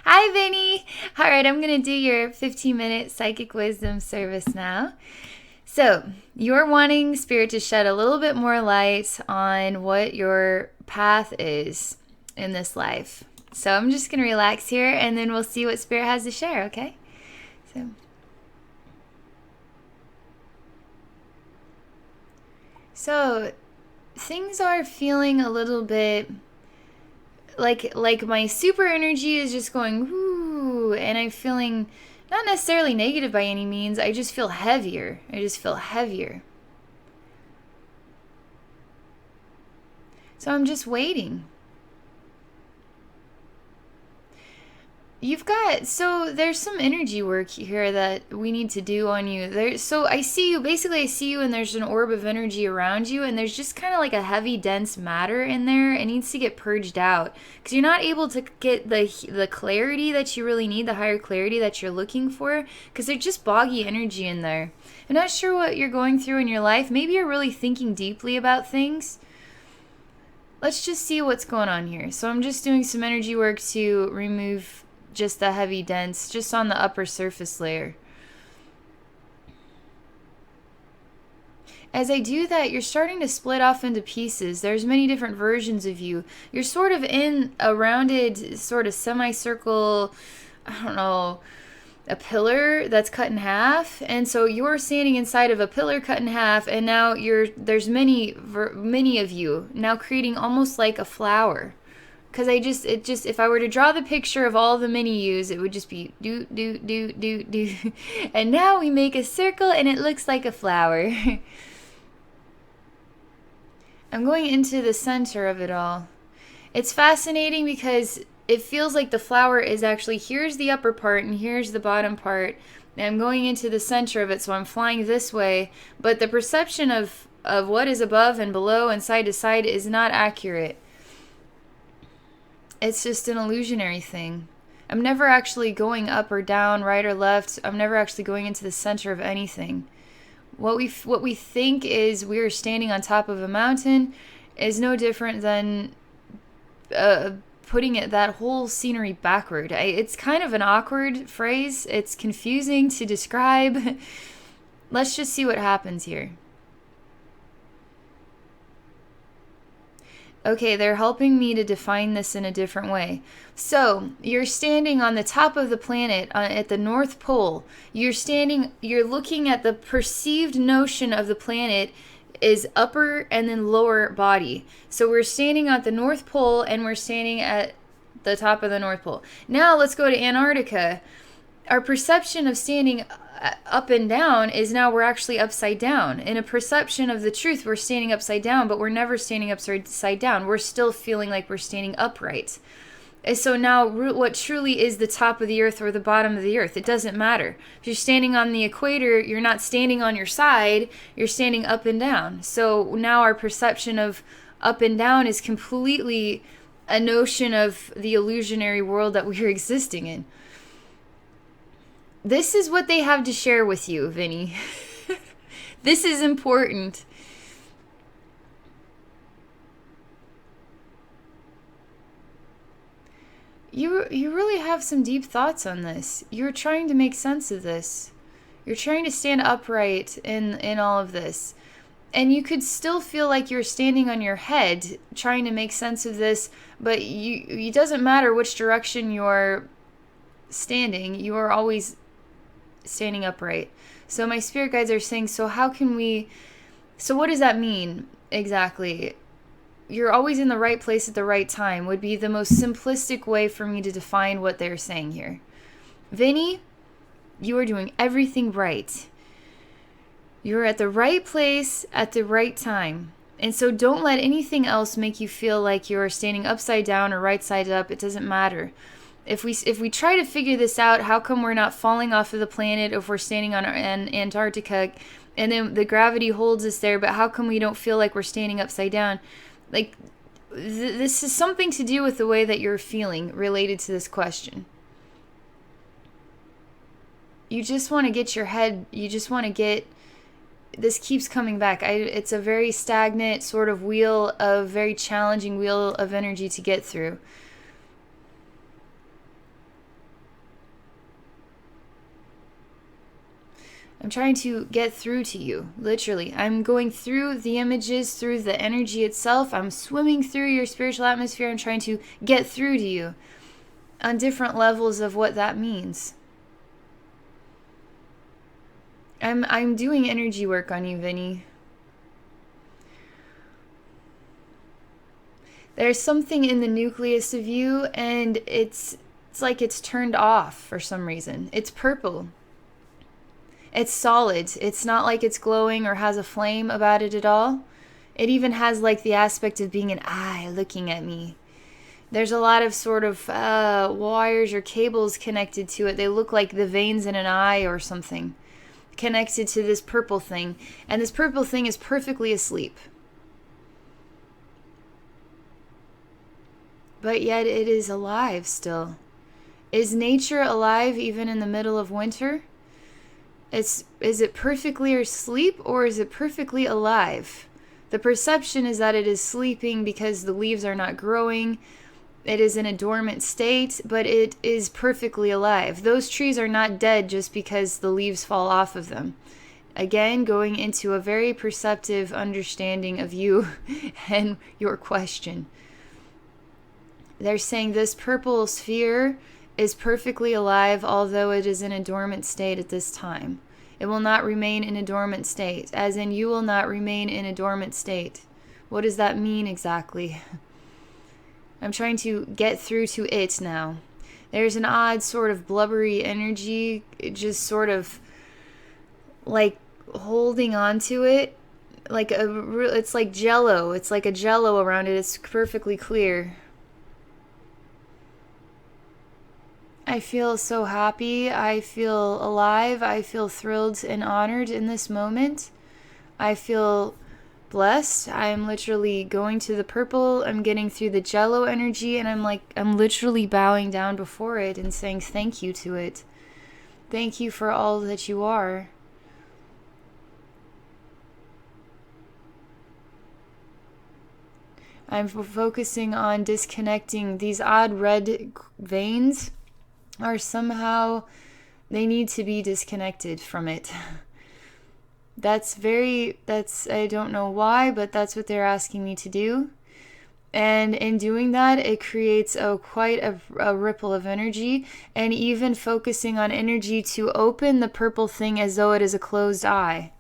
Hi, Vinny. All right, I'm going to do your 15-minute psychic wisdom service now. So, you're wanting Spirit to shed a little bit more light on what your path is in this life. So, I'm just going to relax here and then we'll see what Spirit has to share, okay? So, so things are feeling a little bit like my super energy is just going whoo, and I'm feeling not necessarily negative by any means. I just feel heavier. So I'm just waiting. So there's some energy work here that we need to do on you. So I see you, basically I see you and there's an orb of energy around you and there's just kind of like a heavy dense matter in there. It needs to get purged out because you're not able to get the clarity that you really need, the higher clarity that you're looking for, because there's just boggy energy in there. I'm not sure what you're going through in your life. Maybe you're really thinking deeply about things. Let's just see what's going on here. So I'm just doing some energy work to remove just the heavy dense just on the upper surface layer. As I do that, you're starting to split off into pieces. There's many different versions of you. You're sort of in a rounded sort of semicircle, I don't know, a pillar that's cut in half, and so you're standing inside of a pillar cut in half, and now there's many of you now creating almost like a flower. Because if I were to draw the picture of all the mini yous, it would just be do, do, do, do, do. And now we make a circle and it looks like a flower. I'm going into the center of it all. It's fascinating because it feels like the flower is actually, here's the upper part and here's the bottom part. And I'm going into the center of it, so I'm flying this way. But the perception of what is above and below and side to side is not accurate. It's just an illusionary thing. I'm never actually going up or down, right or left. I'm never actually going into the center of anything. What we think is we are standing on top of a mountain is no different than putting that whole scenery backward. It's kind of an awkward phrase. It's confusing to describe. Let's just see what happens here. Okay, they're helping me to define this in a different way. So, you're standing on the top of the planet at the North Pole. You're looking at the perceived notion of the planet is upper and then lower body. So, we're standing at the North Pole and we're standing at the top of the North Pole. Now, let's go to Antarctica. Our perception of standing up and down is now we're actually upside down. In a perception of the truth, we're standing upside down, but we're never standing upside down. We're still feeling like we're standing upright. And so now what truly is the top of the earth or the bottom of the earth? It doesn't matter. If you're standing on the equator, you're not standing on your side, you're standing up and down. So now our perception of up and down is completely a notion of the illusionary world that we're existing in. This is what they have to share with you, Vinny. This is important. You really have some deep thoughts on this. You're trying to make sense of this. You're trying to stand upright in all of this. And you could still feel like you're standing on your head trying to make sense of this, but it doesn't matter which direction you're standing, you are always standing upright. So my spirit guides are saying, so what does that mean exactly? You're always in the right place at the right time would be the most simplistic way for me to define what they're saying here. Vinny, you are doing everything right. You're at the right place at the right time. And so don't let anything else make you feel like you're standing upside down or right side up. It doesn't matter. If we try to figure this out, how come we're not falling off of the planet if we're standing on Antarctica and then the gravity holds us there, but how come we don't feel like we're standing upside down? Like, this is something to do with the way that you're feeling related to this question. You just want to get this keeps coming back. It's a very stagnant sort of very challenging wheel of energy to get through. I'm trying to get through to you, literally. I'm going through the images, through the energy itself. I'm swimming through your spiritual atmosphere. I'm trying to get through to you on different levels of what that means. I'm doing energy work on you, Vinny. There's something in the nucleus of you, and it's like it's turned off for some reason. It's purple. It's solid. It's not like it's glowing or has a flame about it at all. It even has like the aspect of being an eye looking at me. There's a lot of sort of wires or cables connected to it. They look like the veins in an eye or something connected to this purple thing. And this purple thing is perfectly asleep. But yet it is alive still. Is nature alive even in the middle of winter? Is it perfectly asleep or is it perfectly alive? The perception is that it is sleeping because the leaves are not growing. It is in a dormant state, but it is perfectly alive. Those trees are not dead just because the leaves fall off of them. Again, going into a very perceptive understanding of you and your question. They're saying this purple sphere is perfectly alive, although it is in a dormant state at this time. It will not remain in a dormant state, as in you will not remain in a dormant state. What does that mean exactly? I'm trying to get through to it now. There's an odd sort of blubbery energy, just sort of like holding on to it. It's like jello. It's like a jello around it. It's perfectly clear. I feel so happy. I feel alive. I feel thrilled and honored in this moment. I feel blessed. I'm literally going to the purple. I'm getting through the jello energy, and I'm literally bowing down before it and saying thank you to it. Thank you for all that you are. I'm focusing on disconnecting these odd red veins. Are somehow, they need to be disconnected from it. I don't know why, but that's what they're asking me to do. And in doing that, it creates quite a ripple of energy, and even focusing on energy to open the purple thing as though it is a closed eye.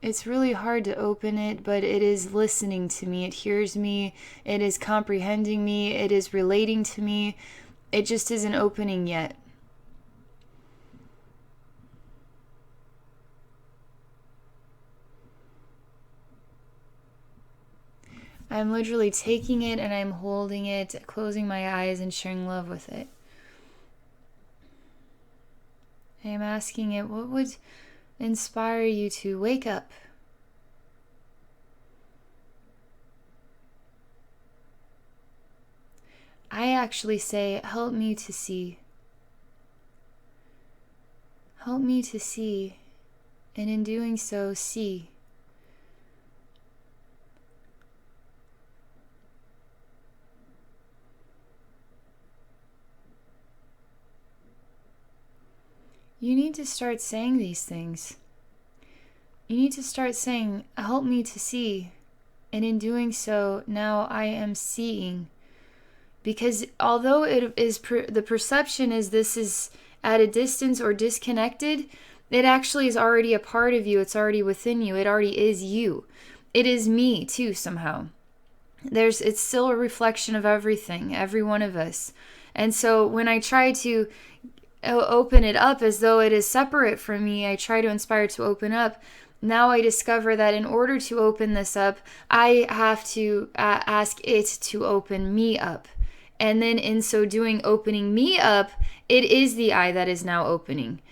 It's really hard to open it, but it is listening to me. It hears me. It is comprehending me. It is relating to me. It just isn't opening yet. I'm literally taking it and I'm holding it, closing my eyes and sharing love with it. I'm asking it, what would inspire you to wake up? I actually say, help me to see. Help me to see, and in doing so, see. You need to start saying these things. You need to start saying, help me to see. And in doing so, now I am seeing. Because although it is the perception is this is at a distance or disconnected, it actually is already a part of you. It's already within you. It already is you. It is me too somehow. It's still a reflection of everything, every one of us. And so when I try to open it up as though it is separate from me, I try to inspire it to open up. Now I discover that in order to open this up, I have to ask it to open me up. And then in so doing, opening me up, it is the eye that is now opening.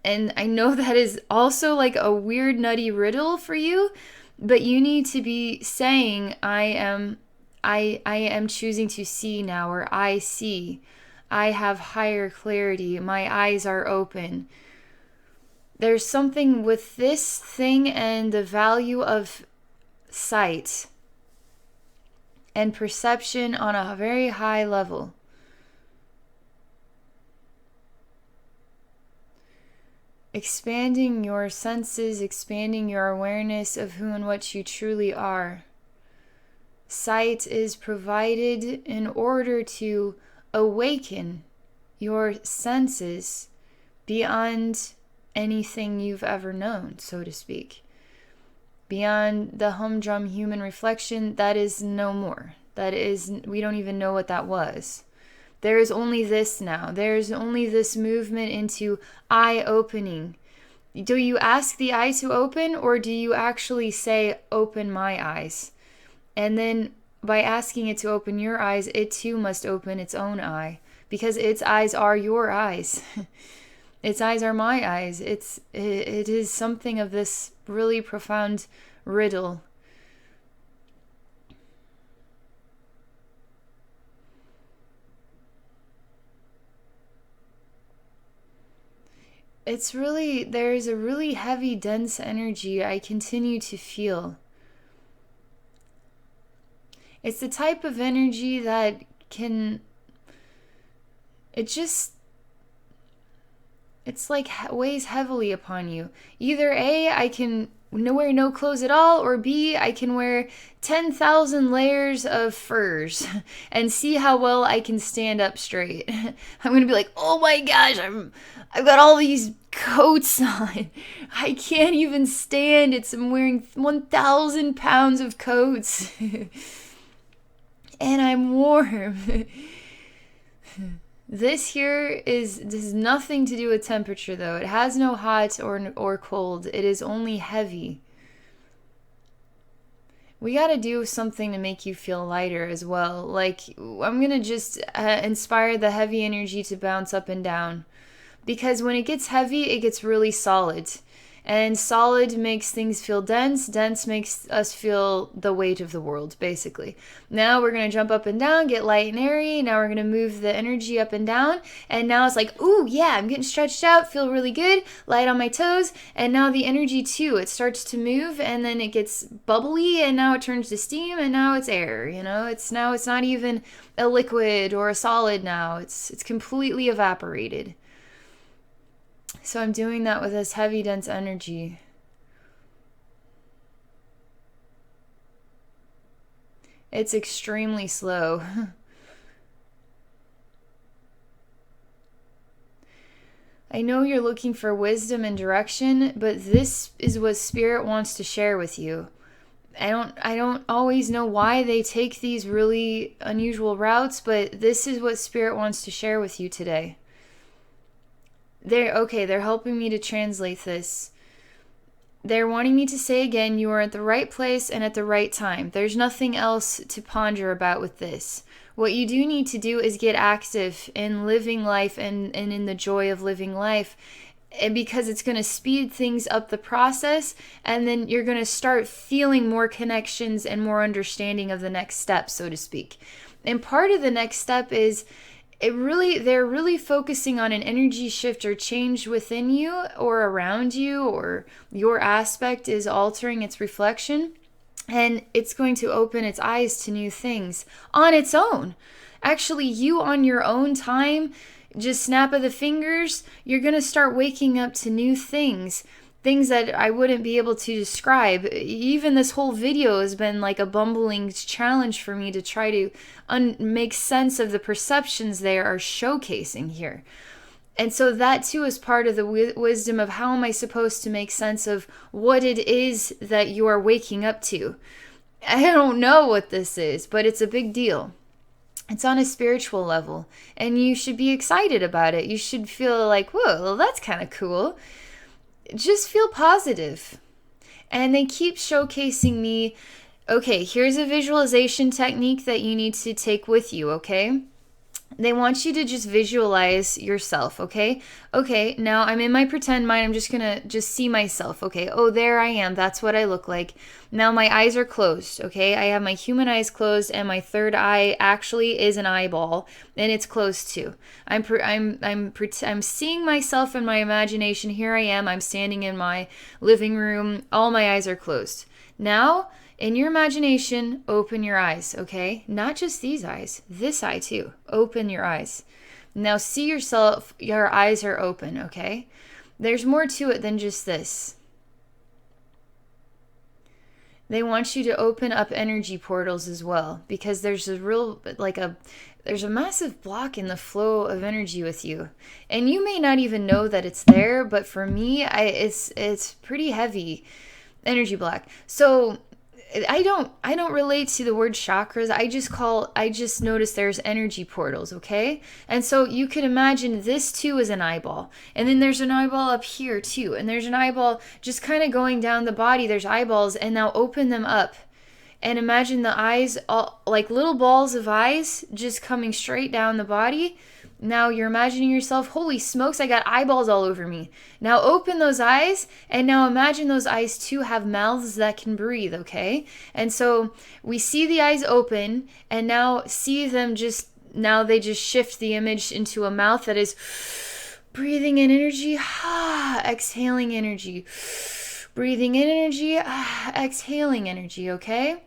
And I know that is also like a weird, nutty riddle for you, but you need to be saying, I am choosing to see now, or I see. I have higher clarity. My eyes are open. There's something with this thing and the value of sight. and perception on a very high level. Expanding your senses, expanding your awareness of who and what you truly are. Sight is provided in order to awaken your senses beyond anything you've ever known, so to speak. Beyond the humdrum human reflection, that is no more. We don't even know what that was. There is only this now. There's only this movement into eye opening. Do you ask the eye to open, or do you actually say, open my eyes? And then by asking it to open your eyes, it too must open its own eye, because its eyes are your eyes. Its eyes are my eyes. It is something of this really profound riddle. There's a really heavy, dense energy I continue to feel. It's the type of energy that it's like weighs heavily upon you. Either A, I can wear no clothes at all, or B, I can wear 10,000 layers of furs and see how well I can stand up straight. I'm going to be like, oh my gosh, I've got all these coats on. I can't even stand it. I'm wearing 1,000 pounds of coats. And I'm warm. This has nothing to do with temperature, though. It has no hot or cold. It is only heavy. We got to do something to make you feel lighter as well. Like, I'm going to just inspire the heavy energy to bounce up and down. Because when it gets heavy, it gets really solid. And solid makes things feel dense. Dense makes us feel the weight of the world, basically. Now we're going to jump up and down, get light and airy. Now we're going to move the energy up and down. And now it's like, ooh, yeah, I'm getting stretched out, feel really good, light on my toes. And now the energy, too, it starts to move, and then it gets bubbly, and now it turns to steam, and now it's air. It's not even a liquid or a solid now. It's completely evaporated. So I'm doing that with this heavy, dense energy. It's extremely slow. I know you're looking for wisdom and direction, but this is what Spirit wants to share with you. I don't always know why they take these really unusual routes, but this is what Spirit wants to share with you today. They're helping me to translate this. They're wanting me to say again, you are at the right place and at the right time. There's nothing else to ponder about with this. What you do need to do is get active in living life and in the joy of living life, and because it's going to speed things up the process, and then you're going to start feeling more connections and more understanding of the next step, so to speak. And part of the next step is they're really focusing on an energy shift or change within you or around you, or your aspect is altering its reflection, and it's going to open its eyes to new things on its own. Actually, you on your own time, just snap of the fingers, you're going to start waking up to new things that I wouldn't be able to describe. Even this whole video has been like a bumbling challenge for me to try to make sense of the perceptions they are showcasing here. And so that too is part of the wisdom of how am I supposed to make sense of what it is that you are waking up to. I don't know what this is, but it's a big deal. It's on a spiritual level, and you should be excited about it. You should feel like, whoa, well, that's kind of cool. Just feel positive. And they keep showcasing me, okay, here's a visualization technique that you need to take with you, okay? They want you to just visualize yourself, okay? Okay, now I'm in my pretend mind. I'm just going to see myself, okay? Oh, there I am. That's what I look like. Now my eyes are closed, okay? I have my human eyes closed, and my third eye actually is an eyeball, and it's closed too. I'm seeing myself in my imagination. Here I am. I'm standing in my living room. All my eyes are closed. Now, In your imagination, open your eyes, okay? Not just these eyes, this eye too. Open your eyes. Now see yourself, your eyes are open, okay? There's more to it than just this. They want you to open up energy portals as well, because there's there's a massive block in the flow of energy with you. And you may not even know that it's there, but for me, it's pretty heavy energy block. So I don't relate to the word chakras. I just notice there's energy portals, okay? And so you can imagine this too is an eyeball. And then there's an eyeball up here too. And there's an eyeball just kind of going down the body. There's eyeballs, and now open them up. And imagine the eyes, all, like little balls of eyes just coming straight down the body. Now you're imagining yourself, holy smokes, I got eyeballs all over me. Now open those eyes, and now imagine those eyes too have mouths that can breathe, okay? And so we see the eyes open, and now see them now they just shift the image into a mouth that is breathing in energy, exhaling energy. Breathing in energy, exhaling energy, okay?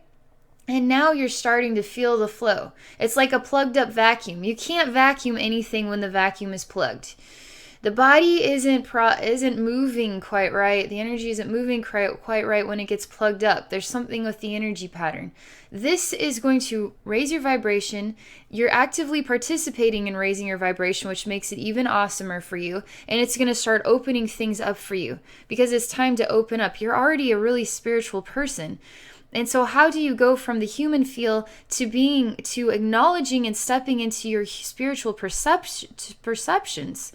And now you're starting to feel the flow. It's like a plugged up vacuum. You can't vacuum anything when the vacuum is plugged. The body isn't moving quite right. The energy isn't moving quite right when it gets plugged up. There's something with the energy pattern. This is going to raise your vibration. You're actively participating in raising your vibration, which makes it even awesomer for you. And it's going to start opening things up for you because it's time to open up. You're already a really spiritual person. And so how do you go from the human feel to acknowledging and stepping into your spiritual perceptions?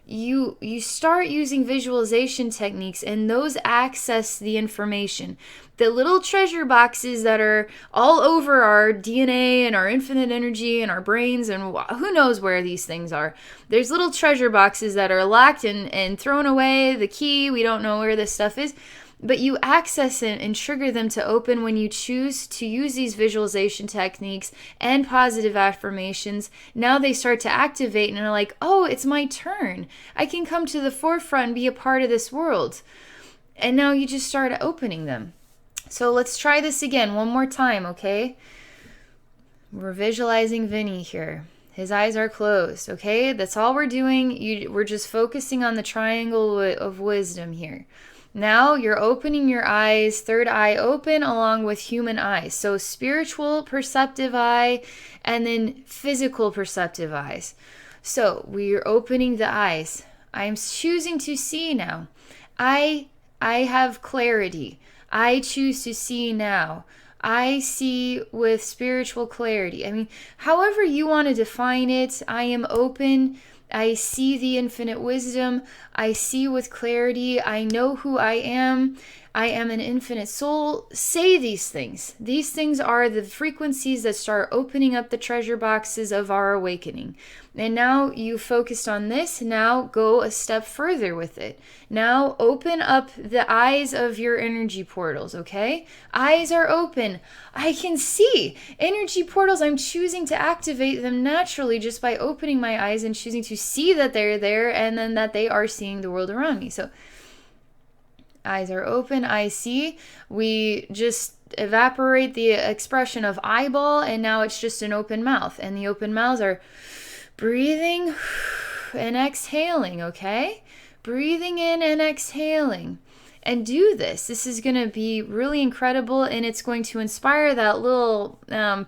You start using visualization techniques, and those access the information. The little treasure boxes that are all over our DNA and our infinite energy and our brains, and who knows where these things are. There's little treasure boxes that are locked and thrown away, the key, we don't know where this stuff is. But you access it and trigger them to open when you choose to use these visualization techniques and positive affirmations. Now they start to activate and are like, oh, it's my turn. I can come to the forefront and be a part of this world. And now you just start opening them. So let's try this again one more time, okay? We're visualizing Vinny here. His eyes are closed, okay? That's all we're doing. We're just focusing on the triangle of wisdom here. Now you're opening your eyes, third eye open along with human eyes. So spiritual perceptive eye and then physical perceptive eyes. So we're opening the eyes. I'm choosing to see now. I have clarity. I choose to see now. I see with spiritual clarity. I mean, however you want to define it, I am open. I see the infinite wisdom. I see with clarity. I know who I am. I am an infinite soul. Say these things. These things are the frequencies that start opening up the treasure boxes of our awakening. And now you focused on this. Now go a step further with it. Now open up the eyes of your energy portals, okay? Eyes are open. I can see energy portals. I'm choosing to activate them naturally just by opening my eyes and choosing to see that they're there and then that they are seeing the world around me. So eyes are open, I see. We just evaporate the expression of eyeball, and now it's just an open mouth. And the open mouths are breathing and exhaling, okay? Breathing in and exhaling. And do this. This is going to be really incredible, and it's going to inspire that little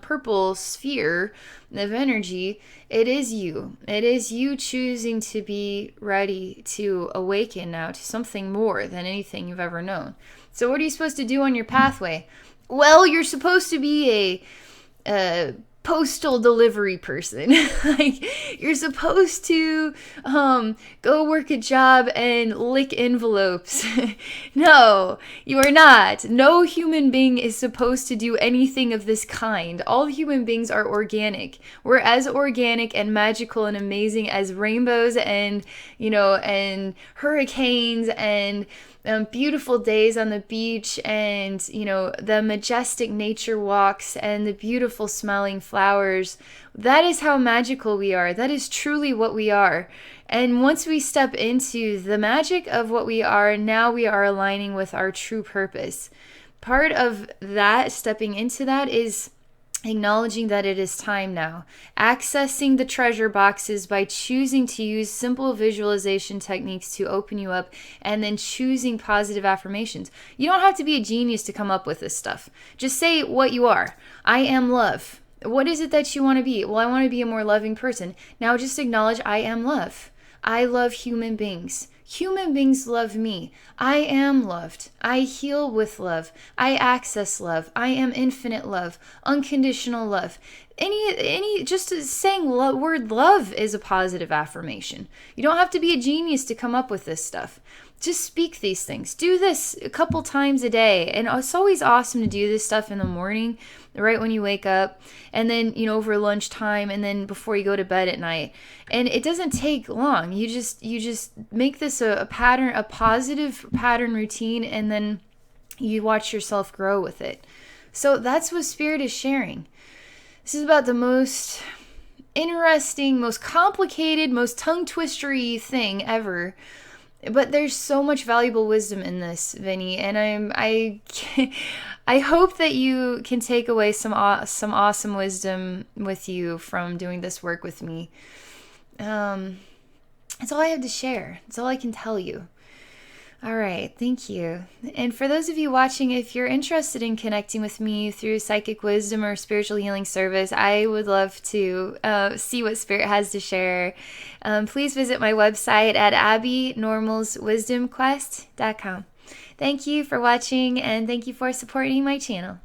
purple sphere of energy. It is you. It is you choosing to be ready to awaken now to something more than anything you've ever known. So what are you supposed to do on your pathway? Well, you're supposed to be a postal delivery person. Like, you're supposed to go work a job and lick envelopes. No, you are not. No human being is supposed to do anything of this kind. All human beings are organic. We're as organic and magical and amazing as rainbows and, and hurricanes and beautiful days on the beach and, the majestic nature walks and the beautiful smelling flowers. That is how magical we are. That is truly what we are. And once we step into the magic of what we are, now we are aligning with our true purpose. part of that, stepping into that, is acknowledging that it is time now. Accessing the treasure boxes by choosing to use simple visualization techniques to open you up, and then choosing positive affirmations. You don't have to be a genius to come up with this stuff. Just say what you are. I am love. What is it that you want to be? Well, I want to be a more loving person. Now just acknowledge I am love. I love human beings. Human beings love me. I am loved. I heal with love. I access love. I am infinite love. Unconditional love. Just saying word love is a positive affirmation. You don't have to be a genius to come up with this stuff. Just speak these things. Do this a couple times a day. And it's always awesome to do this stuff in the morning, right when you wake up, and then, over lunchtime, and then before you go to bed at night. And it doesn't take long. You just make this a pattern, a positive pattern routine, and then you watch yourself grow with it. So that's what Spirit is sharing. This is about the most interesting, most complicated, most tongue-twistery thing ever. But there's so much valuable wisdom in this, Vinny, and I hope that you can take away some awesome wisdom with you from doing this work with me. That's all I have to share. That's all I can tell you. All right, thank you. And for those of you watching, if you're interested in connecting with me through psychic wisdom or spiritual healing service, I would love to see what Spirit has to share. Please visit my website at abbynormalswisdomquest.com. Thank you for watching, and thank you for supporting my channel.